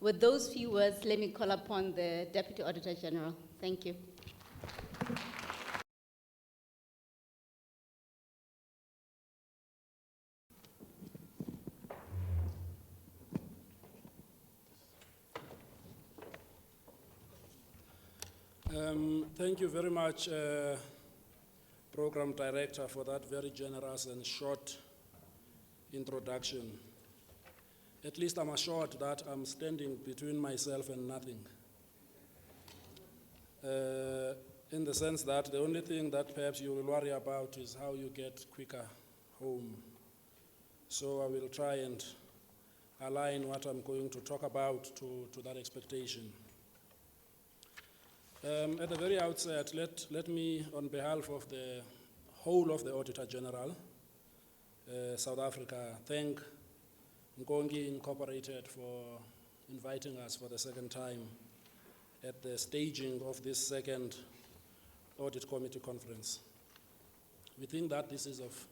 With those few words, let me call upon the Deputy Auditor General. Thank you. Thank you very much, Program Director, for that very generous and short introduction. At least I'm assured that I'm standing between myself and nothing. In the sense that the only thing that perhaps you will worry about is how you get quicker home. So I will try and align what I'm going to talk about to that expectation. At the very outset, let me, on behalf of the whole of the Auditor General, South Africa, thank Nkongi Incorporated for inviting us for the second time at the staging of this second Audit Committee conference. We think that this is of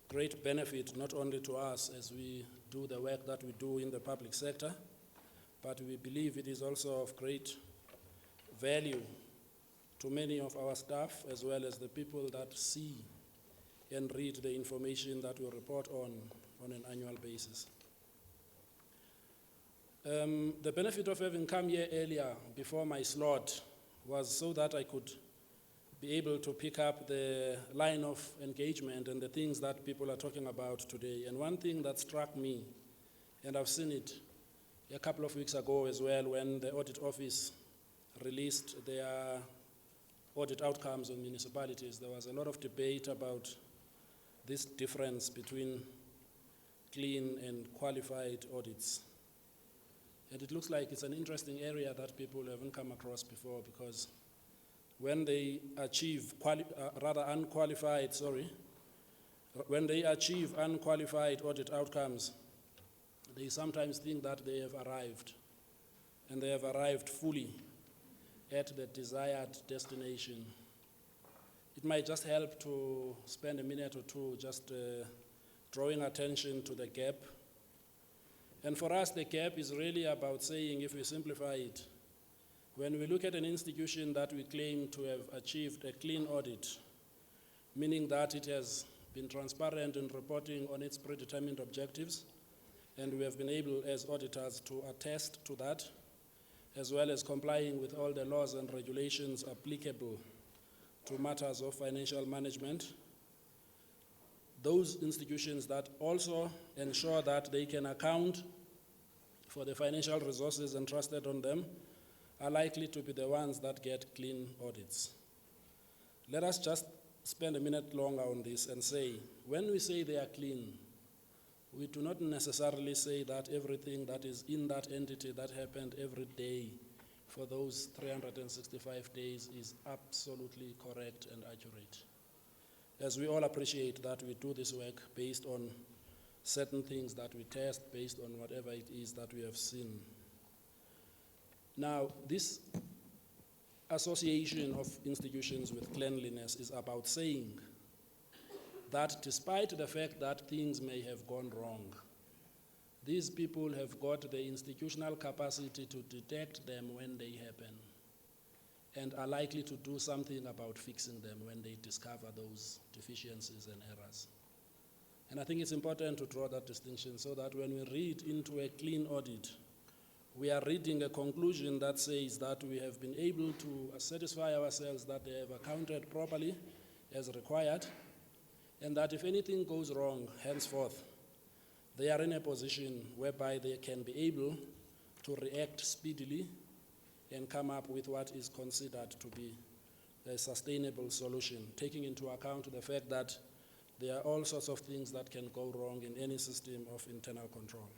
great benefit not only to us as we do the work that we do in the public sector, but we believe it is also of great value to many of our staff as well as the people that see and read the information that we report on an annual basis. The benefit of having come here earlier before my slot was so that I could be able to pick up the line of engagement and the things that people are talking about today. And one thing that struck me, and I've seen it a couple of weeks ago as well when the Audit Office released their audit outcomes on municipalities, there was a lot of debate about this difference between clean and qualified audits. And it looks like it's an interesting area that people haven't come across before, because when they achieve when they achieve unqualified audit outcomes, they sometimes think that they have arrived, and they have arrived fully at the desired destination. It might just help to spend a minute or two just drawing attention to the gap. And for us, the gap is really about saying, if we simplify it, when we look at an institution that we claim to have achieved a clean audit, meaning that it has been transparent in reporting on its predetermined objectives, and we have been able as auditors to attest to that, as well as complying with all the laws and regulations applicable to matters of financial management. Those institutions that also ensure that they can account for the financial resources entrusted on them are likely to be the ones that get clean audits. Let us just spend a minute longer on this and say, when we say they are clean, we do not necessarily say that everything that is in that entity that happened every day for those 365 days is absolutely correct and accurate. As we all appreciate that we do this work based on certain things that we test, based on whatever it is that we have seen. Now, this association of institutions with cleanliness is about saying that despite the fact that things may have gone wrong, these people have got the institutional capacity to detect them when they happen and are likely to do something about fixing them when they discover those deficiencies and errors. And I think it's important to draw that distinction so that when we read into a clean audit, we are reading a conclusion that says that we have been able to satisfy ourselves that they have accounted properly as required, and that if anything goes wrong henceforth, they are in a position whereby they can be able to react speedily and come up with what is considered to be a sustainable solution, taking into account the fact that there are all sorts of things that can go wrong in any system of internal control.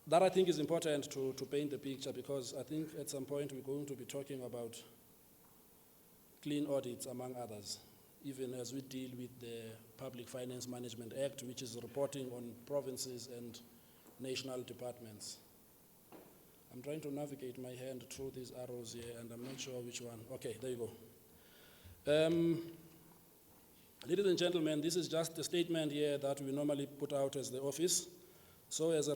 That, I think, is important to paint the picture, because I think at some point we're going to be talking about clean audits, among others, even as we deal with the Public Finance Management Act, which is reporting on provinces and national departments. I'm trying to navigate my hand through these arrows here, and I'm not sure which one. Okay, there you go. Ladies and gentlemen, this is just a statement here that we normally put out as the office so as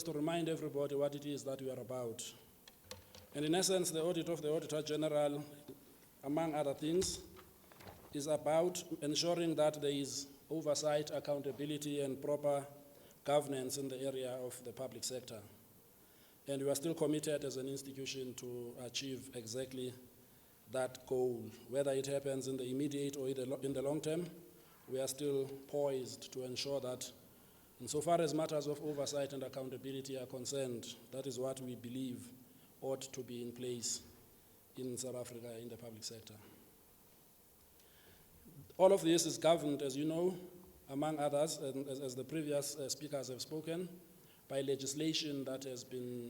to remind everybody what it is that we are about. And in essence, the audit of the Auditor General, among other things, is about ensuring that there is oversight, accountability, and proper governance in the area of the public sector. And we are still committed as an institution to achieve exactly that goal. Whether it happens in the immediate or in the long term, we are still poised to ensure that insofar as matters of oversight and accountability are concerned, that is what we believe ought to be in place in South Africa in the public sector. All of this is governed, as you know, among others, and as the previous speakers have spoken, by legislation that has been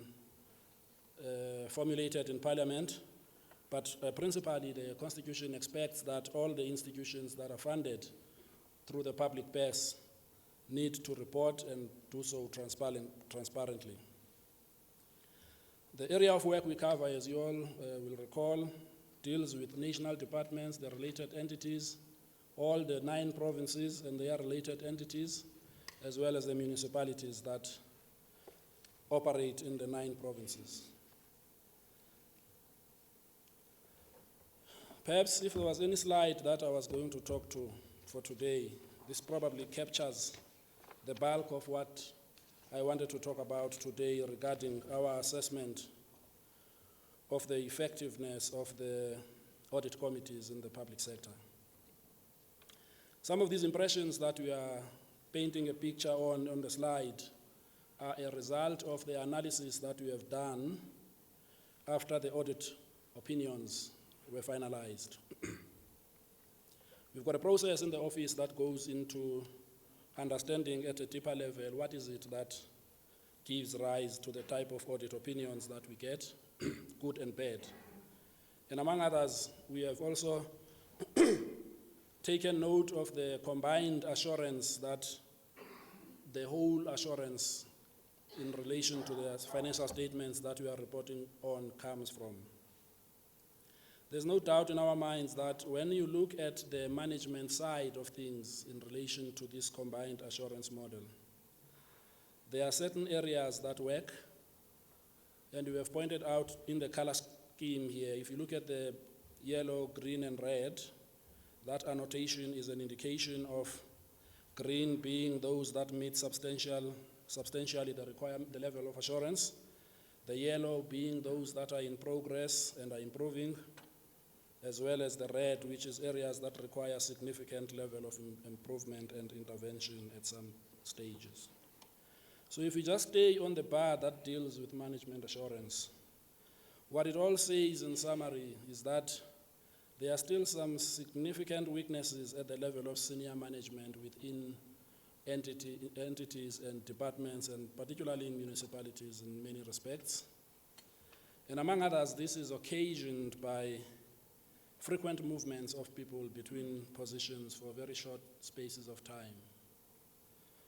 formulated in Parliament, but principally the Constitution expects that all the institutions that are funded through the public purse need to report and do so transparently. The area of work we cover, as you all will recall, deals with national departments, the related entities, all the 9 provinces and their related entities, as well as the municipalities that operate in the 9 provinces. Perhaps if there was any slide that I was going to talk to for today, this probably captures the bulk of what I wanted to talk about today regarding our assessment of the effectiveness of the audit committees in the public sector. Some of these impressions that we are painting a picture on the slide are a result of the analysis that we have done after the audit opinions were finalized. We've got a process in the office that goes into understanding at a deeper level what is it that gives rise to the type of audit opinions that we get, good and bad. And among others, we have also taken note of the combined assurance that the whole assurance in relation to the financial statements that we are reporting on comes from. There's no doubt in our minds that when you look at the management side of things in relation to this combined assurance model, there are certain areas that work, and we have pointed out in the color scheme here, if you look at the yellow, green, and red, that annotation is an indication of green being those that meet substantially the level of assurance, the yellow being those that are in progress and are improving, as well as the red, which is areas that require significant level of improvement and intervention at some stages. So if we just stay on the bar that deals with management assurance, what it all says in summary is that there are still some significant weaknesses at the level of senior management within entities and departments, and particularly in municipalities in many respects. And among others, this is occasioned by frequent movements of people between positions for very short spaces of time.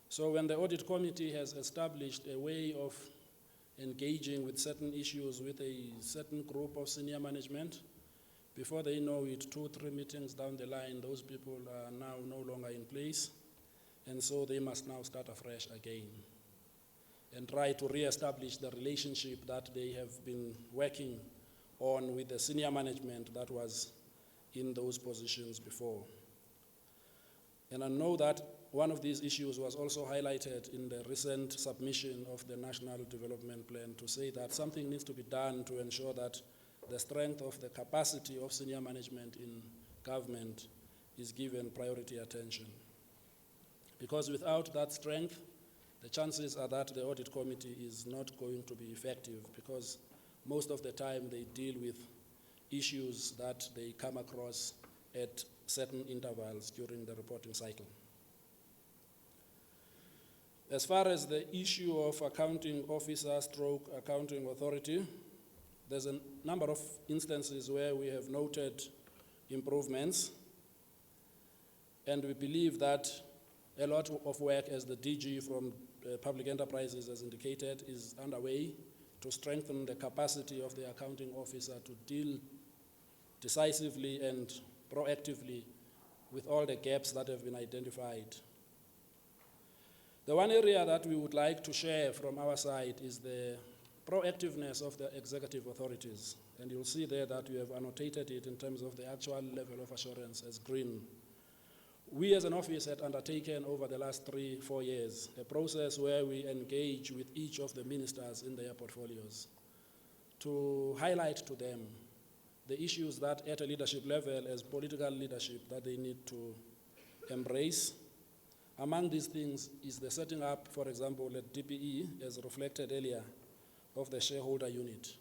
So when the audit committee has established a way of engaging with certain issues with a certain group of senior management, before they know it, 2-3 meetings down the line, those people are now no longer in place, and so they must now start afresh again and try to re-establish the relationship that they have been working on with the senior management that was in those positions before. And I know that one of these issues was also highlighted in the recent submission of the National Development Plan to say that something needs to be done to ensure that the strength of the capacity of senior management in government is given priority attention. Because without that strength, the chances are that the audit committee is not going to be effective, because most of the time they deal with issues that they come across at certain intervals during the reporting cycle. As far as the issue of accounting officer stroke accounting authority, there's a number of instances where we have noted improvements, and we believe that a lot of work, as the DG from Public Enterprises has indicated, is underway to strengthen the capacity of the accounting officer to deal decisively and proactively with all the gaps that have been identified. The one area that we would like to share from our side is the proactiveness of the executive authorities. And you'll see there that we have annotated it in terms of the actual level of assurance as green. We as an office had undertaken over the last 3-4 years a process where we engage with each of the ministers in their portfolios to highlight to them the issues that at a leadership level as political leadership that they need to embrace. Among these things is the setting up, for example, at DPE, as reflected earlier, of the shareholder unit.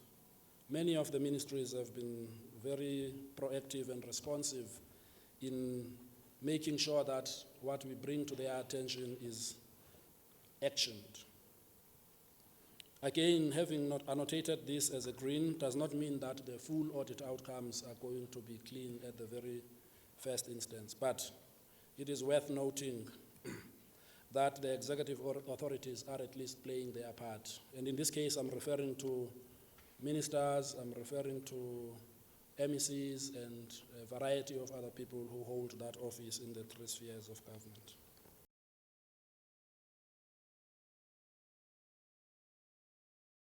Many of the ministries have been very proactive and responsive in making sure that what we bring to their attention is actioned. Again, having not annotated this as a green does not mean that the full audit outcomes are going to be clean at the very first instance, but it is worth noting that the executive authorities are at least playing their part. And in this case, I'm referring to ministers, I'm referring to MECs, and a variety of other people who hold that office in the 3 spheres of government.